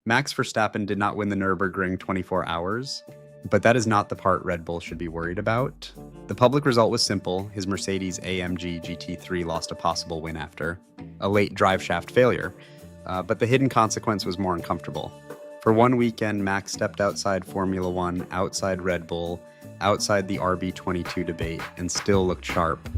Max Verstappen did not win the Nürburgring 24 hours, but that is not the part Red Bull should be worried about. The public result was simple. His Mercedes AMG GT3 lost a possible win after a late driveshaft failure, but the hidden consequence was more uncomfortable. For one weekend, Max stepped outside Formula One, outside Red Bull, outside the RB22 debate, and still looked sharp.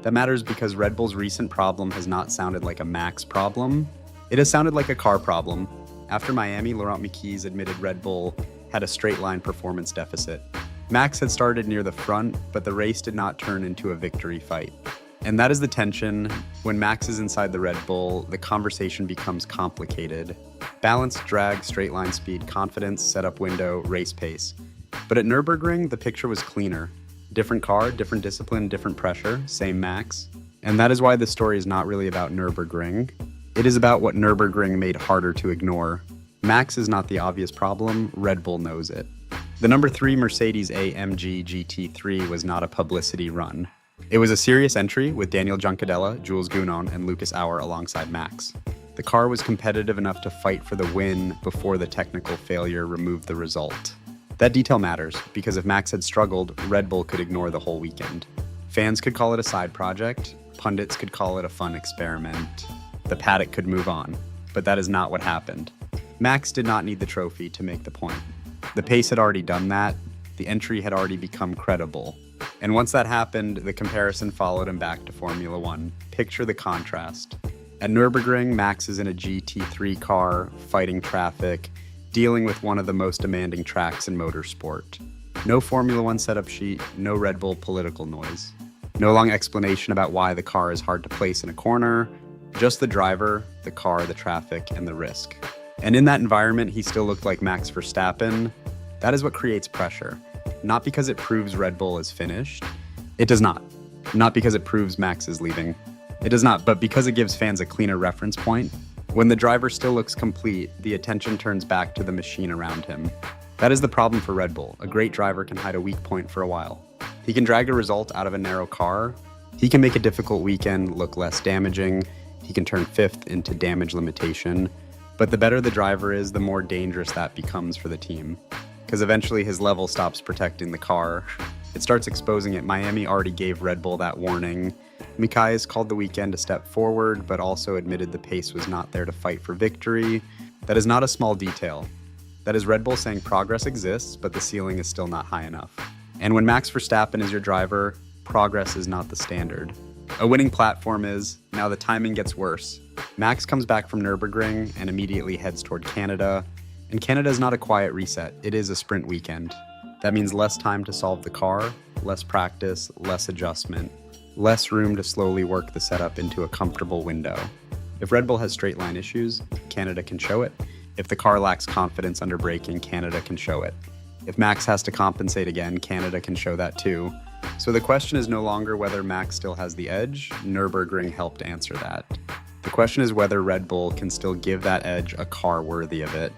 That matters because Red Bull's recent problem has not sounded like a Max problem. It has sounded like a car problem. After Miami, Laurent Mekies admitted Red Bull had a straight-line performance deficit. Max had started near the front, but the race did not turn into a victory fight. And that is the tension. When Max is inside the Red Bull, the conversation becomes complicated. Balance, drag, straight-line speed, confidence, setup window, race pace. But at Nürburgring, the picture was cleaner. Different car, different discipline, different pressure, same Max. And that is why the story is not really about Nürburgring. It is about what Nürburgring made harder to ignore. Max is not the obvious problem, Red Bull knows it. The number 3 Mercedes AMG GT3 was not a publicity run. It was a serious entry with Daniel Juncadella, Jules Gounon, and Lucas Auer alongside Max. The car was competitive enough to fight for the win before the technical failure removed the result. That detail matters, because if Max had struggled, Red Bull could ignore the whole weekend. Fans could call it a side project, pundits could call it a fun experiment, the paddock could move on, but that is not what happened. Max did not need the trophy to make the point. The pace had already done that, the entry had already become credible. And once that happened, the comparison followed him back to Formula One. Picture the contrast. At Nürburgring, Max is in a GT3 car, fighting traffic, dealing with one of the most demanding tracks in motorsport. No Formula One setup sheet, no Red Bull political noise. No long explanation about why the car is hard to place in a corner, just the driver, the car, the traffic, and the risk. And in that environment, he still looked like Max Verstappen. That is what creates pressure. Not because it proves Red Bull is finished. It does not. Not because it proves Max is leaving. It does not, but because it gives fans a cleaner reference point. When the driver still looks complete, the attention turns back to the machine around him. That is the problem for Red Bull. A great driver can hide a weak point for a while. He can drag a result out of a narrow car. He can make a difficult weekend look less damaging. He can turn fifth into damage limitation. But the better the driver is, the more dangerous that becomes for the team. Because eventually his level stops protecting the car. It starts exposing it. Miami already gave Red Bull that warning. Mekies called the weekend a step forward, but also admitted the pace was not there to fight for victory. That is not a small detail. That is Red Bull saying progress exists, but the ceiling is still not high enough. And when Max Verstappen is your driver, progress is not the standard. A winning platform is. Now the timing gets worse. Max comes back from Nürburgring and immediately heads toward Canada. And Canada is not a quiet reset, it is a sprint weekend. That means less time to solve the car, less practice, less adjustment, less room to slowly work the setup into a comfortable window. If Red Bull has straight line issues, Canada can show it. If the car lacks confidence under braking, Canada can show it. If Max has to compensate again, Canada can show that too. So the question is no longer whether Max still has the edge. Nürburgring helped answer that. The question is whether Red Bull can still give that edge a car worthy of it.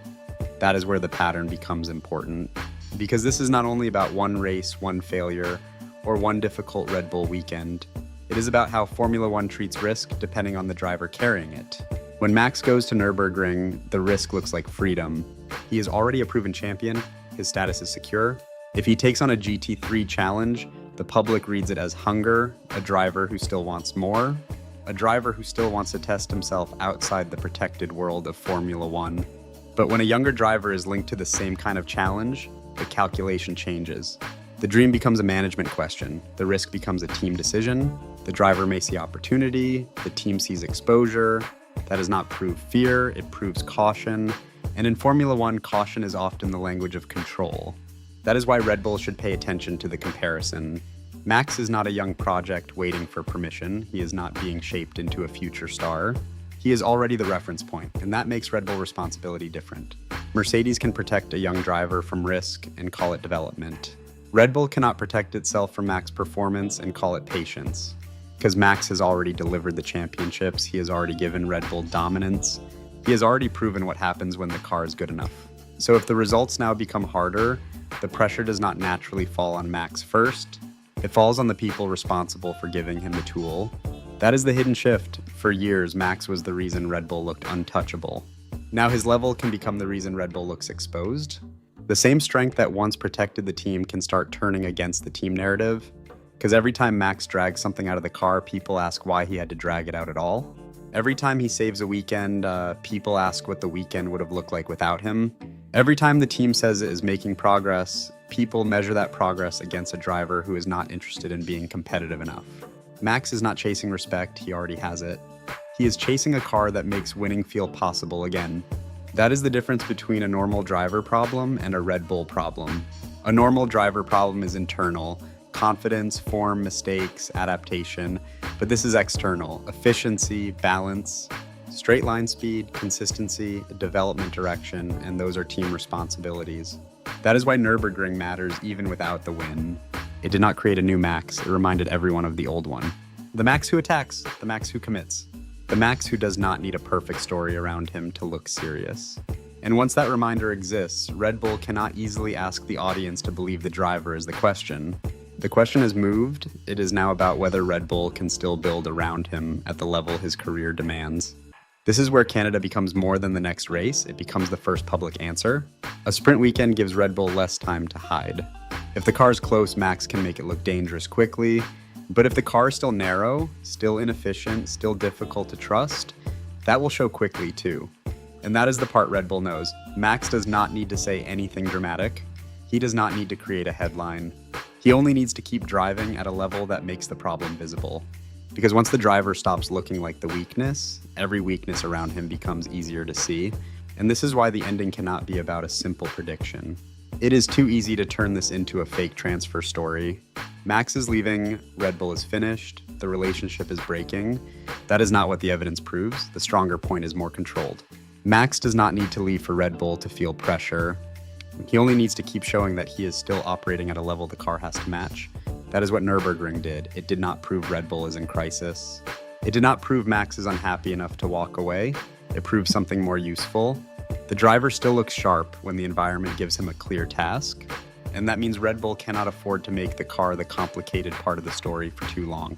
That is where the pattern becomes important. Because this is not only about one race, one failure, or one difficult Red Bull weekend. It is about how Formula One treats risk depending on the driver carrying it. When Max goes to Nürburgring, the risk looks like freedom. He is already a proven champion, his status is secure. If he takes on a GT3 challenge, the public reads it as hunger, a driver who still wants more, a driver who still wants to test himself outside the protected world of Formula One. But when a younger driver is linked to the same kind of challenge, the calculation changes. The dream becomes a management question. The risk becomes a team decision. The driver may see opportunity. The team sees exposure. That does not prove fear, it proves caution. And in Formula One, caution is often the language of control. That is why Red Bull should pay attention to the comparison. Max is not a young project waiting for permission. He is not being shaped into a future star. He is already the reference point, and that makes Red Bull responsibility different. Mercedes can protect a young driver from risk and call it development. Red Bull cannot protect itself from Max performance and call it patience. Because Max has already delivered the championships, he has already given Red Bull dominance, he has already proven what happens when the car is good enough. So if the results now become harder, the pressure does not naturally fall on Max first, it falls on the people responsible for giving him the tool. That is the hidden shift. For years, Max was the reason Red Bull looked untouchable. Now his level can become the reason Red Bull looks exposed. The same strength that once protected the team can start turning against the team narrative, because every time Max drags something out of the car, people ask why he had to drag it out at all. Every time he saves a weekend, people ask what the weekend would have looked like without him. Every time the team says it is making progress, people measure that progress against a driver who is not interested in being competitive enough. Max is not chasing respect, he already has it. He is chasing a car that makes winning feel possible again. That is the difference between a normal driver problem and a Red Bull problem. A normal driver problem is internal: confidence, form, mistakes, adaptation. But this is external: efficiency, balance, straight line speed, consistency, development direction, and those are team responsibilities. That is why Nürburgring matters even without the win. It did not create a new Max, it reminded everyone of the old one. The Max who attacks, the Max who commits. The Max who does not need a perfect story around him to look serious. And once that reminder exists, Red Bull cannot easily ask the audience to believe the driver is the question. The question has moved. It is now about whether Red Bull can still build around him at the level his career demands. This is where Canada becomes more than the next race. It becomes the first public answer. A sprint weekend gives Red Bull less time to hide. If the car is close, Max can make it look dangerous quickly. But if the car is still narrow, still inefficient, still difficult to trust, that will show quickly too. And that is the part Red Bull knows. Max does not need to say anything dramatic. He does not need to create a headline. He only needs to keep driving at a level that makes the problem visible. Because once the driver stops looking like the weakness, every weakness around him becomes easier to see. And this is why the ending cannot be about a simple prediction. It is too easy to turn this into a fake transfer story. Max is leaving, Red Bull is finished, the relationship is breaking. That is not what the evidence proves. The stronger point is more controlled. Max does not need to leave for Red Bull to feel pressure. He only needs to keep showing that he is still operating at a level the car has to match. That is what Nürburgring did. It did not prove Red Bull is in crisis. It did not prove Max is unhappy enough to walk away. It proved something more useful. The driver still looks sharp when the environment gives him a clear task. And that means Red Bull cannot afford to make the car the complicated part of the story for too long.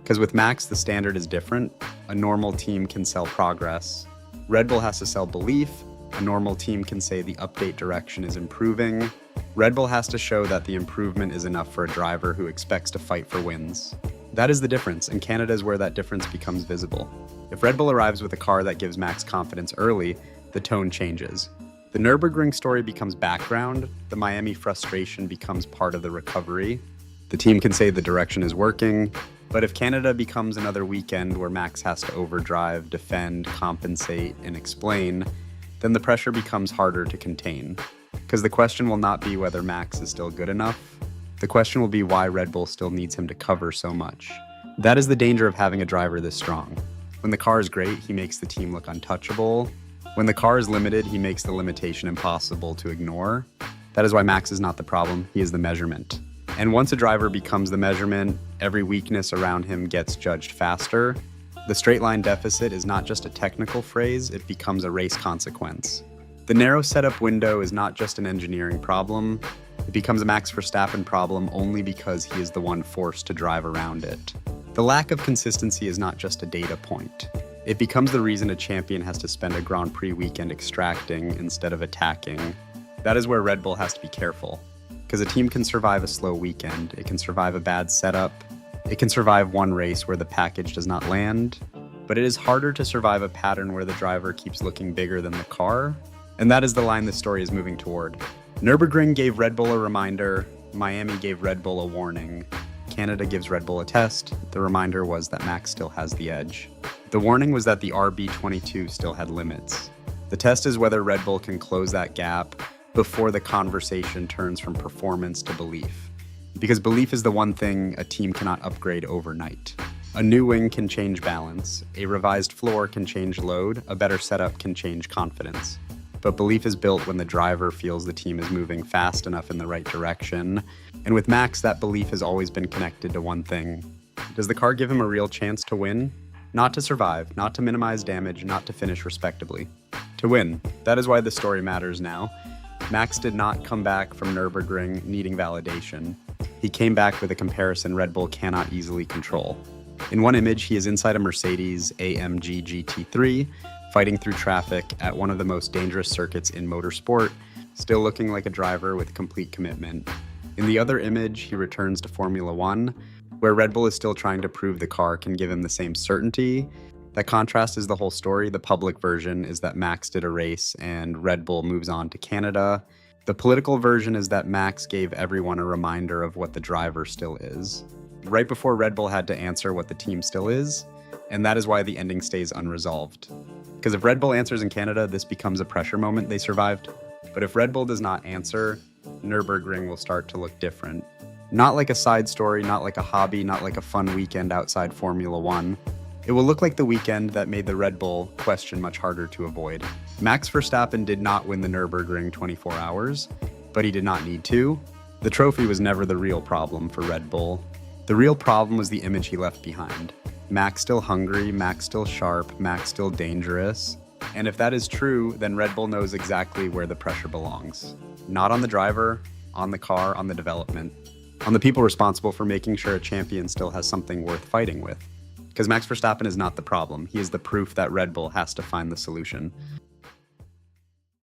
Because with Max, the standard is different. A normal team can sell progress. Red Bull has to sell belief. A normal team can say the update direction is improving. Red Bull has to show that the improvement is enough for a driver who expects to fight for wins. That is the difference, and Canada is where that difference becomes visible. If Red Bull arrives with a car that gives Max confidence early, the tone changes. The Nürburgring story becomes background, the Miami frustration becomes part of the recovery. The team can say the direction is working, but if Canada becomes another weekend where Max has to overdrive, defend, compensate, and explain, then the pressure becomes harder to contain. Because the question will not be whether Max is still good enough. The question will be why Red Bull still needs him to cover so much. That is the danger of having a driver this strong. When the car is great, he makes the team look untouchable. When the car is limited, he makes the limitation impossible to ignore. That is why Max is not the problem, he is the measurement. And once a driver becomes the measurement, every weakness around him gets judged faster. The straight line deficit is not just a technical phrase, it becomes a race consequence. The narrow setup window is not just an engineering problem, it becomes a Max Verstappen problem only because he is the one forced to drive around it. The lack of consistency is not just a data point. It becomes the reason a champion has to spend a Grand Prix weekend extracting instead of attacking. That is where Red Bull has to be careful. Because a team can survive a slow weekend, it can survive a bad setup, it can survive one race where the package does not land, but it is harder to survive a pattern where the driver keeps looking bigger than the car. And that is the line this story is moving toward. Nürburgring gave Red Bull a reminder, Miami gave Red Bull a warning, Canada gives Red Bull a test, the reminder was that Max still has the edge. The warning was that the RB22 still had limits. The test is whether Red Bull can close that gap before the conversation turns from performance to belief. Because belief is the one thing a team cannot upgrade overnight. A new wing can change balance, a revised floor can change load, a better setup can change confidence. But belief is built when the driver feels the team is moving fast enough in the right direction. And with Max, that belief has always been connected to one thing. Does the car give him a real chance to win? Not to survive, not to minimize damage, not to finish respectably. To win. That is why the story matters now. Max did not come back from Nürburgring needing validation. He came back with a comparison Red Bull cannot easily control. In one image, he is inside a Mercedes AMG GT3, fighting through traffic at one of the most dangerous circuits in motorsport, still looking like a driver with complete commitment. In the other image, he returns to Formula One, where Red Bull is still trying to prove the car can give him the same certainty. That contrast is the whole story. The public version is that Max did a race and Red Bull moves on to Canada. The political version is that Max gave everyone a reminder of what the driver still is, right before Red Bull had to answer what the team still is, and that is why the ending stays unresolved. Because if Red Bull answers in Canada, this becomes a pressure moment they survived. But if Red Bull does not answer, Nürburgring will start to look different. Not like a side story, not like a hobby, not like a fun weekend outside Formula One. It will look like the weekend that made the Red Bull question much harder to avoid. Max Verstappen did not win the Nürburgring 24 hours, but he did not need to. The trophy was never the real problem for Red Bull. The real problem was the image he left behind. Max still hungry, Max still sharp, Max still dangerous. And if that is true, then Red Bull knows exactly where the pressure belongs. Not on the driver, on the car, on the development, on the people responsible for making sure a champion still has something worth fighting with. Because Max Verstappen is not the problem. He is the proof that Red Bull has to find the solution.